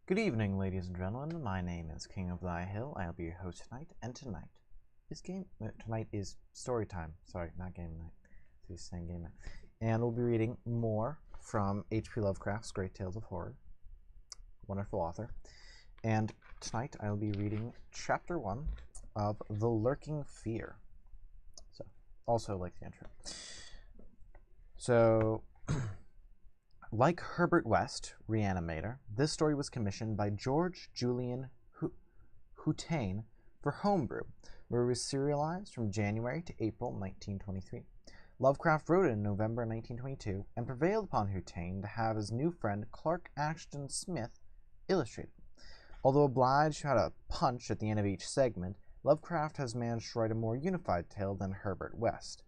Good evening, ladies and gentlemen. My name is King of Thy Hill. I'll be your host tonight, and tonight is story time. Sorry, not game night. He's saying game night, and we'll be reading more from H.P. Lovecraft's Great Tales of Horror. Wonderful author. And tonight I'll be reading Chapter 1 of The Lurking Fear. So, also like the intro. So, like Herbert West, Reanimator, this story was commissioned by George Julian Hutain for Homebrew, where it was serialized from January to April 1923. Lovecraft wrote it in November 1922 and prevailed upon Hutain to have his new friend Clark Ashton Smith illustrate it. Although obliged to have a punch at the end of each segment, Lovecraft has managed to write a more unified tale than Herbert West.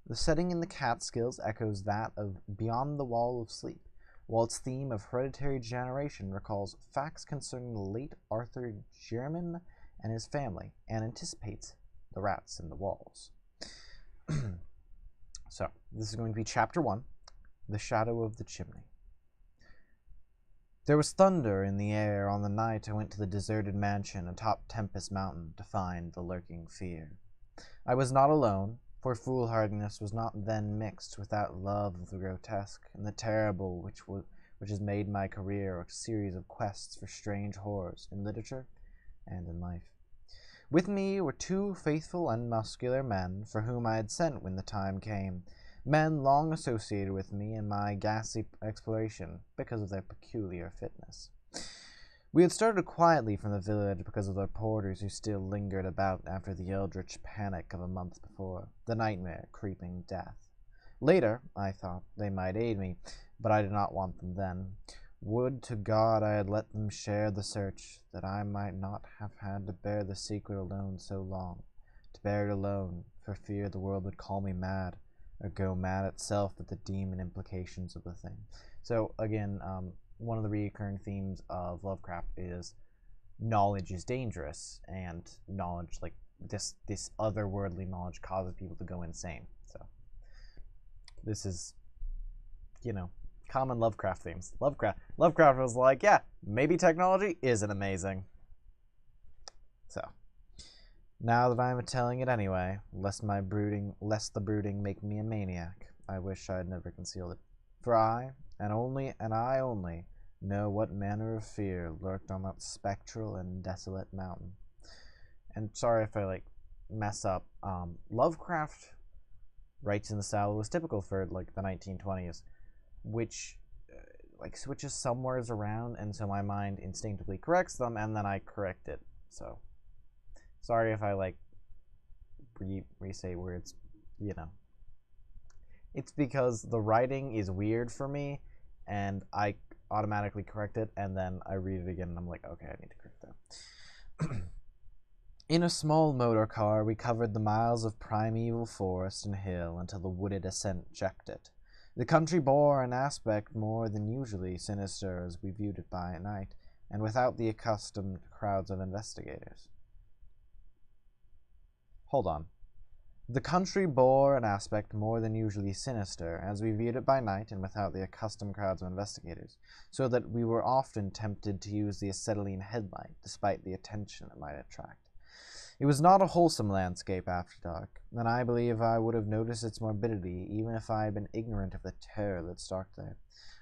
The setting in the Catskills echoes that of Beyond the Wall of Sleep, while its theme of hereditary generation recalls facts concerning the late Arthur Jermyn and his family, and anticipates the rats in the walls. So, this is going to be Chapter 1, The Shadow of the Chimney. There was thunder in the air on the night I went to the deserted mansion atop Tempest Mountain to find the lurking fear. I was not alone, for foolhardiness was not then mixed with that love of the grotesque and the terrible which has made my career a series of quests for strange horrors in literature and in life. With me were two faithful and muscular men for whom I had sent when the time came, men long associated with me in my ghastly exploration because of their peculiar fitness. We had started quietly from the village because of the porters who still lingered about after the eldritch panic of a month before, the nightmare creeping death. Later, I thought, they might aid me, but I did not want them then. Would to God I had let them share the search, that I might not have had to bear the secret alone so long, to bear it alone, for fear the world would call me mad, or go mad itself at the demon implications of the thing. So, again, one of the recurring themes of Lovecraft is knowledge is dangerous, and knowledge, like this otherworldly knowledge, causes people to go insane. So this is, common Lovecraft themes. Lovecraft was like, yeah, maybe technology isn't amazing. So now that I'm telling it anyway, lest the brooding make me a maniac, I wish I had never concealed it. For I, and I only, know what manner of fear lurked on that spectral and desolate mountain. And sorry if I mess up. Lovecraft writes in the style that was typical for the 1920s, which switches somewheres around, and so my mind instinctively corrects them, and then I correct it. So sorry if I re-say words. It's because the writing is weird for me, and I automatically correct it, and then I read it again, and I'm like, okay, I need to correct that. In a small motor car, we covered the miles of primeval forest and hill until the wooded ascent checked it. The country bore an aspect more than usually sinister as we viewed it by night, and without the accustomed crowds of investigators. Hold on. The country bore an aspect more than usually sinister as we viewed it by night and without the accustomed crowds of investigators, so that we were often tempted to use the acetylene headlight, despite the attention it might attract. It was not a wholesome landscape after dark, and I believe I would have noticed its morbidity even if I had been ignorant of the terror that stalked there.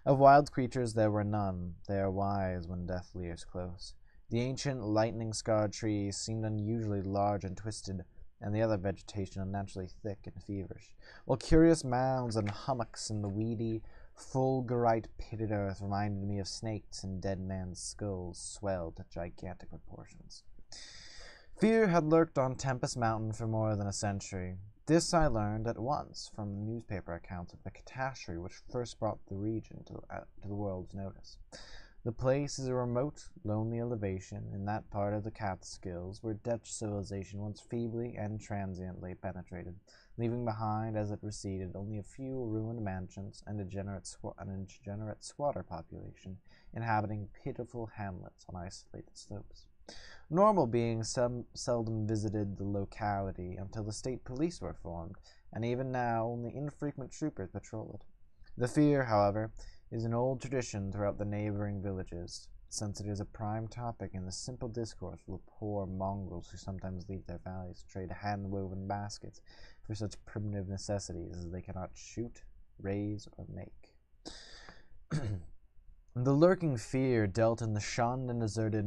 Of wild creatures there were none. They are wise when death leers close. The ancient lightning-scarred trees seemed unusually large and twisted, and the other vegetation unnaturally thick and feverish, while curious mounds and hummocks in the weedy, fulgurite pitted earth reminded me of snakes and dead men's skulls swelled to gigantic proportions. Fear had lurked on Tempest Mountain for more than a century. This I learned at once from the newspaper accounts of the catastrophe which first brought the region to the world's notice. The place is a remote, lonely elevation in that part of the Catskills where Dutch civilization once feebly and transiently penetrated, leaving behind as it receded only a few ruined mansions and a degenerate squatter population inhabiting pitiful hamlets on isolated slopes. Normal beings seldom visited the locality until the state police were formed, and even now only infrequent troopers patrol it. The fear, however, is an old tradition throughout the neighboring villages. since it is a prime topic in the simple discourse of the poor mongrels who sometimes leave their valleys to trade hand-woven baskets for such primitive necessities as they cannot shoot, raise, or make. The lurking fear dealt in the shunned and deserted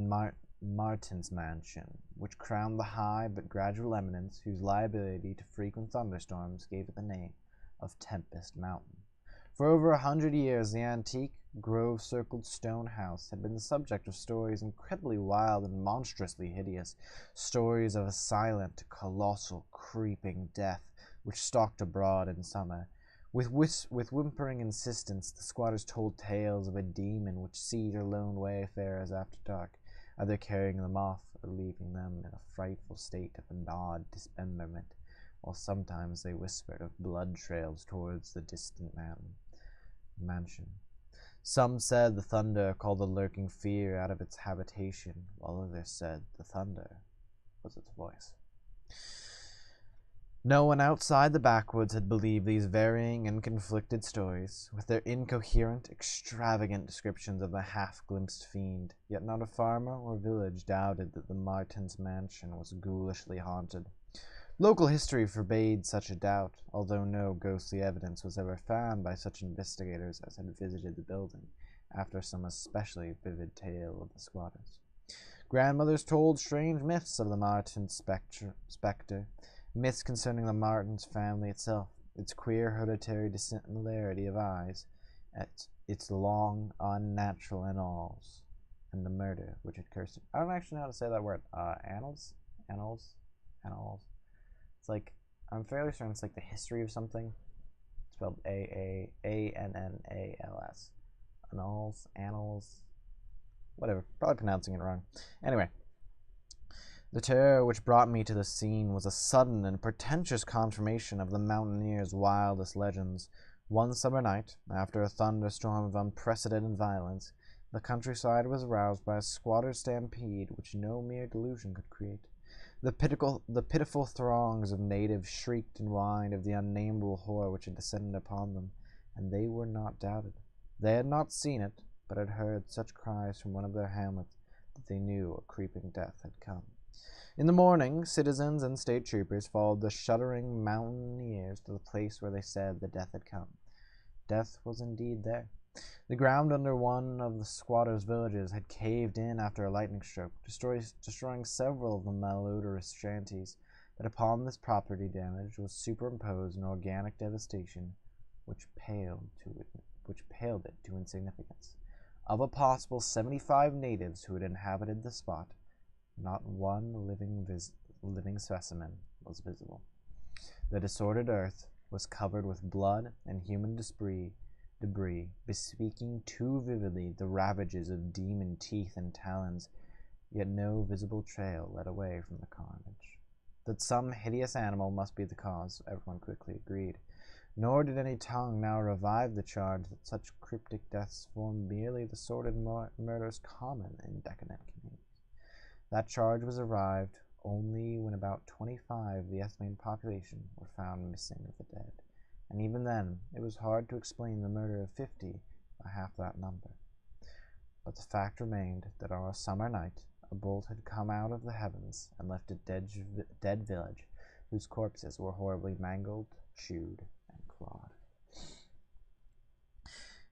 Martin's mansion, which crowned the high but gradual eminence whose liability to frequent thunderstorms gave it the name of Tempest Mountain. For over 100 years, the antique, grove-circled stone house had been the subject of stories incredibly wild and monstrously hideous, stories of a silent, colossal, creeping death which stalked abroad in summer. With whimpering insistence, the squatters told tales of a demon which seized their lone wayfarers after dark, either carrying them off or leaving them in a frightful state of gnawed dismemberment, while sometimes they whispered of blood trails towards the distant mansion. Some said the thunder called the lurking fear out of its habitation, while others said the thunder was its voice. No one outside the backwoods had believed these varying and conflicted stories, with their incoherent, extravagant descriptions of the half-glimpsed fiend, yet not a farmer or village doubted that the Martins' mansion was ghoulishly haunted. Local history forbade such a doubt, although no ghostly evidence was ever found by such investigators as had visited the building, after some especially vivid tale of the squatters. Grandmothers told strange myths of the Martins' spectre, myths concerning the Martins family itself, its queer hereditary dissimilarity of eyes, its long, unnatural annals, and the murder which had cursed it. I don't actually know how to say that word. Annals? It's like, I'm fairly certain it's like the history of something. It's spelled Annals. Annals, whatever. Probably pronouncing it wrong. Anyway. The terror which brought me to the scene was a sudden and portentous confirmation of the mountaineers' wildest legends. One summer night, after a thunderstorm of unprecedented violence, the countryside was aroused by a squatter stampede which no mere delusion could create. The pitiful throngs of natives shrieked and whined of the unnameable horror which had descended upon them, and they were not doubted. They had not seen it, but had heard such cries from one of their hamlets that they knew a creeping death had come. In the morning, citizens and state troopers followed the shuddering mountaineers to the place where they said the death had come. Death was indeed there. The ground under one of the squatters' villages had caved in after a lightning stroke, destroying several of the malodorous shanties, but upon this property damage was superimposed an organic devastation which paled it to insignificance. Of a possible 75 natives who had inhabited the spot, not one living specimen was visible. The disordered earth was covered with blood and human debris, bespeaking too vividly the ravages of demon teeth and talons, yet no visible trail led away from the carnage. That some hideous animal must be the cause, everyone quickly agreed, nor did any tongue now revive the charge that such cryptic deaths formed merely the sordid murders common in decadent communities. That charge was arrived only when about 25 of the estimated population were found missing of the dead, and even then it was hard to explain the murder of 50 by half that number. But the fact remained that on a summer night a bolt had come out of the heavens and left a dead village whose corpses were horribly mangled, chewed, and clawed.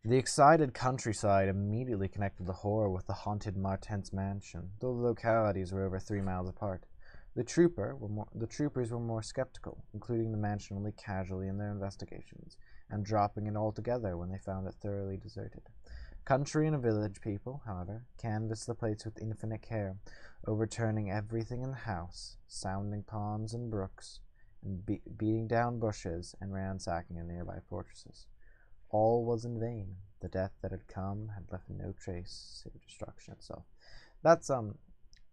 The excited countryside immediately connected the horror with the haunted Martens mansion, though the localities were over 3 miles apart. The troopers were more skeptical, including the mansion only casually in their investigations, and dropping it altogether when they found it thoroughly deserted. Country and village people, however, canvassed the place with infinite care, overturning everything in the house, sounding ponds and brooks, and beating down bushes and ransacking the nearby fortresses. All was in vain. The death that had come had left no trace save destruction itself. That's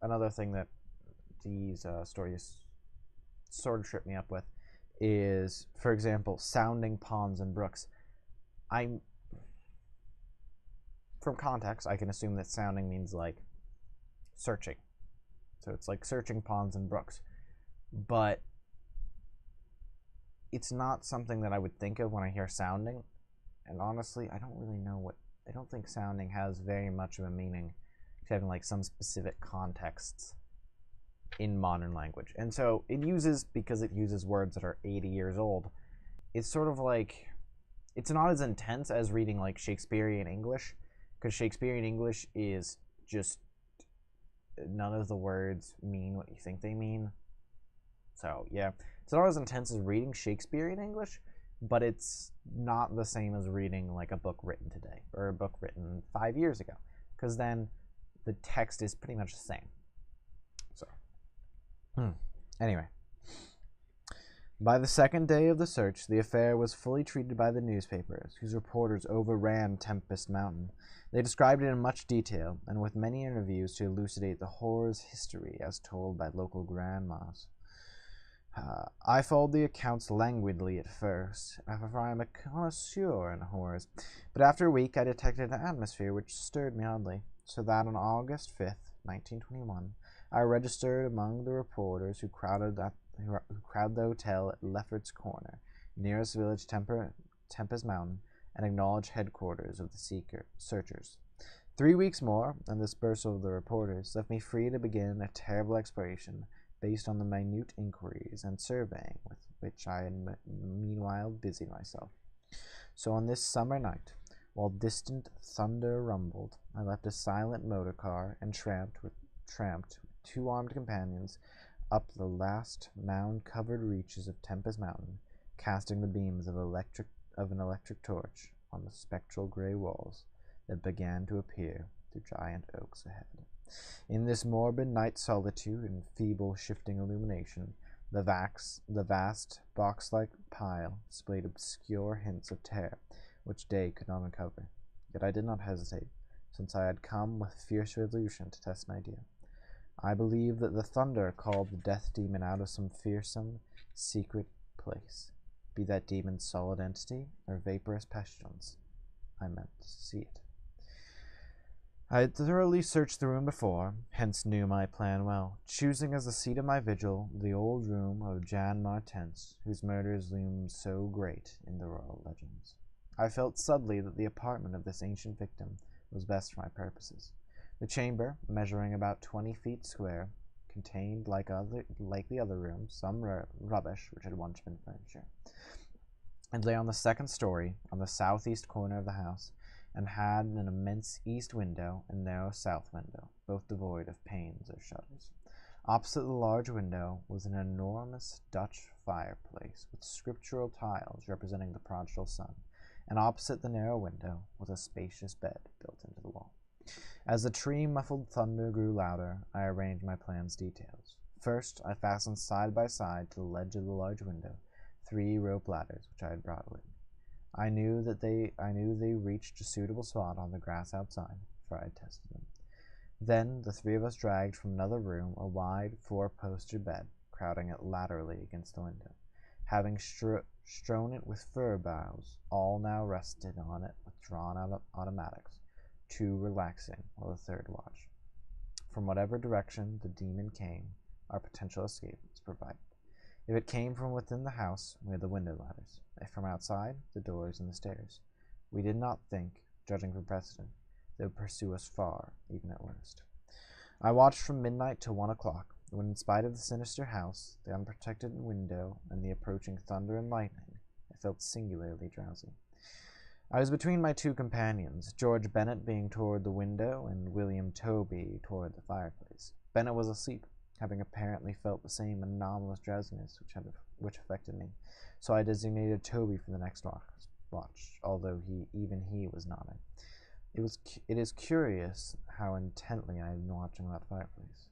another thing that these stories sort of trip me up with is, for example, sounding ponds and brooks. From context, I can assume that sounding means like searching. So it's like searching ponds and brooks. But it's not something that I would think of when I hear sounding. And honestly, I don't really know I don't think sounding has very much of a meaning having like some specific contexts in modern language. And so because it uses words that are 80 years old, it's sort of like, it's not as intense as reading like Shakespearean English, because Shakespearean English is just, none of the words mean what you think they mean. So yeah, it's not as intense as reading Shakespearean English, but it's not the same as reading like a book written today or a book written 5 years ago, because then the text is pretty much the same. So anyway, by the second day of the search, the affair was fully treated by the newspapers, whose reporters overran Tempest Mountain. They described it in much detail, and with many interviews to elucidate the horror's history as told by local grandmas. I followed the accounts languidly at first, for I am a connoisseur in horrors, but after a week I detected an atmosphere which stirred me oddly, so that on August 5th, 1921, I registered among the reporters who crowded the hotel at Lefferts Corner, nearest village Tempest Mountain, and acknowledged headquarters of the searchers. 3 weeks more, and the dispersal of the reporters left me free to begin a terrible exploration based on the minute inquiries and surveying with which I had meanwhile busied myself. So on this summer night, while distant thunder rumbled, I left a silent motor car and tramped with 2 armed companions up the last mound-covered reaches of Tempest Mountain, casting the beams of an electric torch on the spectral gray walls that began to appear through giant oaks ahead. In this morbid night solitude and feeble shifting illumination, the vast box-like pile displayed obscure hints of terror which day could not uncover. Yet I did not hesitate, since I had come with fierce resolution to test an idea. I believed that the thunder called the death demon out of some fearsome, secret place, be that demon solid entity or vaporous pestilence. I meant to see it. I had thoroughly searched the room before, hence knew my plan well, choosing as the seat of my vigil the old room of Jan Martens, whose murders loomed so great in the royal legends. I felt subtly that the apartment of this ancient victim was best for my purposes. The chamber, measuring about 20 feet square, contained, like the other rooms, some rubbish which had once been furniture. It lay on the second story, on the southeast corner of the house, and had an immense east window and narrow south window, both devoid of panes or shutters. Opposite the large window was an enormous Dutch fireplace with scriptural tiles representing the prodigal son, and opposite the narrow window was a spacious bed built into the wall. As the tree-muffled thunder grew louder, I arranged my plan's details. First, I fastened side by side to the ledge of the large window 3 rope ladders which I had brought with me. I knew they reached a suitable spot on the grass outside, for I had tested them. Then the 3 of us dragged from another room a wide 4-poster bed, crowding it laterally against the window. Having strewn it with fir boughs, all now rested on it with drawn-out automatics, 2 relaxing while the 3rd watched. From whatever direction the demon came, our potential escape was provided. If it came from within the house, we had the window ladders. If from outside, the doors and the stairs. We did not think, judging from precedent, they would pursue us far, even at worst. I watched from midnight till 1 o'clock, when in spite of the sinister house, the unprotected window, and the approaching thunder and lightning, I felt singularly drowsy. I was between my 2 companions, George Bennet being toward the window, and William Toby toward the fireplace. Bennet was asleep, having apparently felt the same anomalous drowsiness which affected me, so I designated Toby for the next watch, although he was nodding. It is curious how intently I had been watching that fireplace.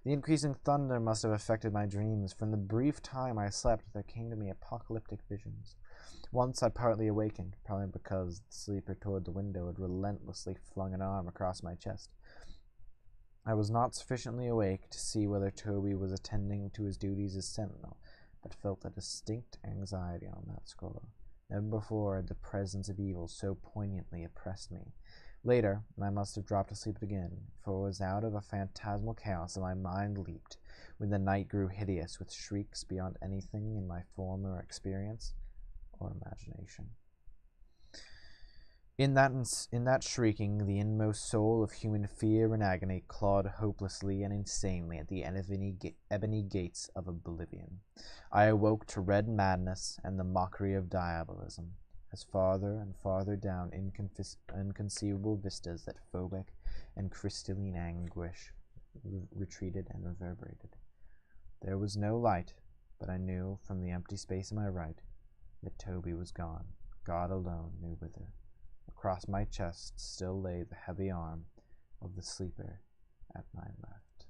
The increasing thunder must have affected my dreams, for in the brief time I slept there came to me apocalyptic visions. Once I partly awakened, probably because the sleeper toward the window had relentlessly flung an arm across my chest. I was not sufficiently awake to see whether Toby was attending to his duties as sentinel, but felt a distinct anxiety on that score. Never before had the presence of evil so poignantly oppressed me. Later, I must have dropped asleep again, for it was out of a phantasmal chaos that my mind leaped, when the night grew hideous with shrieks beyond anything in my former experience or imagination. In that shrieking, the inmost soul of human fear and agony clawed hopelessly and insanely at the ebony gates of oblivion. I awoke to red madness and the mockery of diabolism, as farther and farther down inconceivable vistas that phobic and crystalline anguish retreated and reverberated. There was no light, but I knew from the empty space on my right that Toby was gone. God alone knew whither. Across my chest still lay the heavy arm of the sleeper at my left.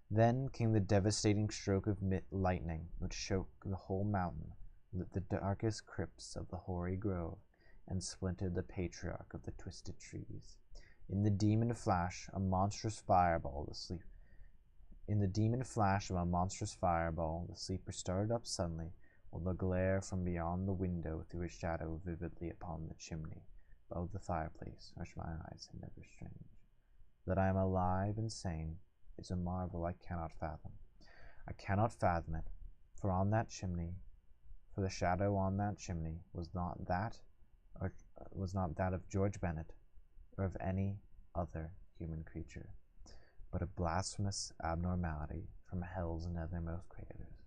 Then came the devastating stroke of lightning, which shook the whole mountain, lit the darkest crypts of the hoary grove, and splintered the patriarch of the twisted trees. In the demon flash of a monstrous fireball, the sleeper started up suddenly, while the glare from beyond the window threw a shadow vividly upon the chimney above the fireplace, which my eyes had never strained. That I am alive and sane is a marvel I cannot fathom. I cannot fathom it, for the shadow on that chimney was not that of George Bennett or of any other human creature, but a blasphemous abnormality from hell's nethermost craters,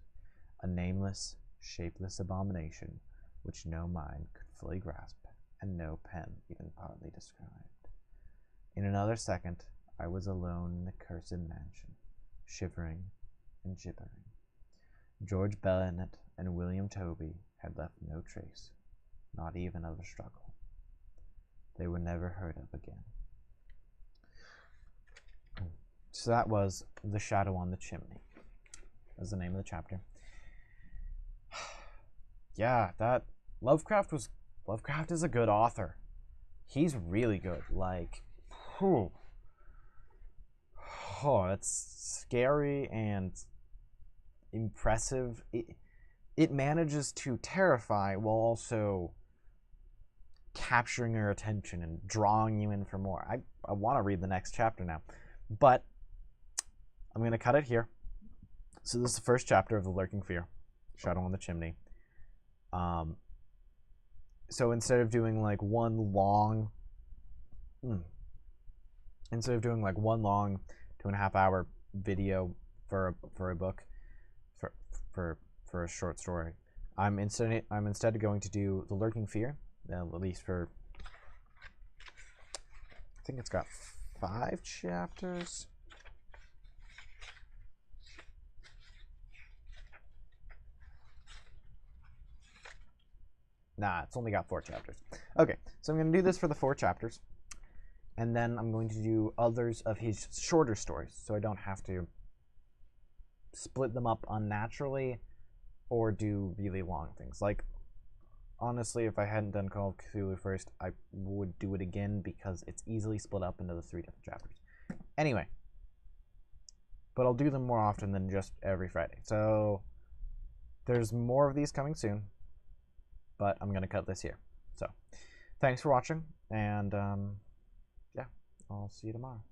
a nameless, shapeless abomination which no mind could fully grasp, and no pen even partly described. In another second, I was alone in the cursed mansion, shivering and gibbering. George Bennett and William Toby had left no trace, not even of a struggle. They were never heard of again. So that was The Shadow on the Chimney. That's the name of the chapter. Yeah, Lovecraft is a good author. He's really good. Like, it's scary and impressive. It manages to terrify while also capturing your attention and drawing you in for more. I want to read the next chapter now, but I'm going to cut it here. So this is the first chapter of The Lurking Fear, Shadow on the Chimney. So instead of doing like one long 2.5 hour video for a book for a short story, I'm instead going to do The Lurking Fear, at least for, I think it's got 5 chapters. Nah, it's only got 4 chapters. Okay, so I'm going to do this for the 4 chapters, and then I'm going to do others of his shorter stories, so I don't have to split them up unnaturally or do really long things. Like, honestly, if I hadn't done Call of Cthulhu first, I would do it again because it's easily split up into the 3 different chapters. Anyway, but I'll do them more often than just every Friday. So there's more of these coming soon, but I'm going to cut this here. So thanks for watching, and yeah, I'll see you tomorrow.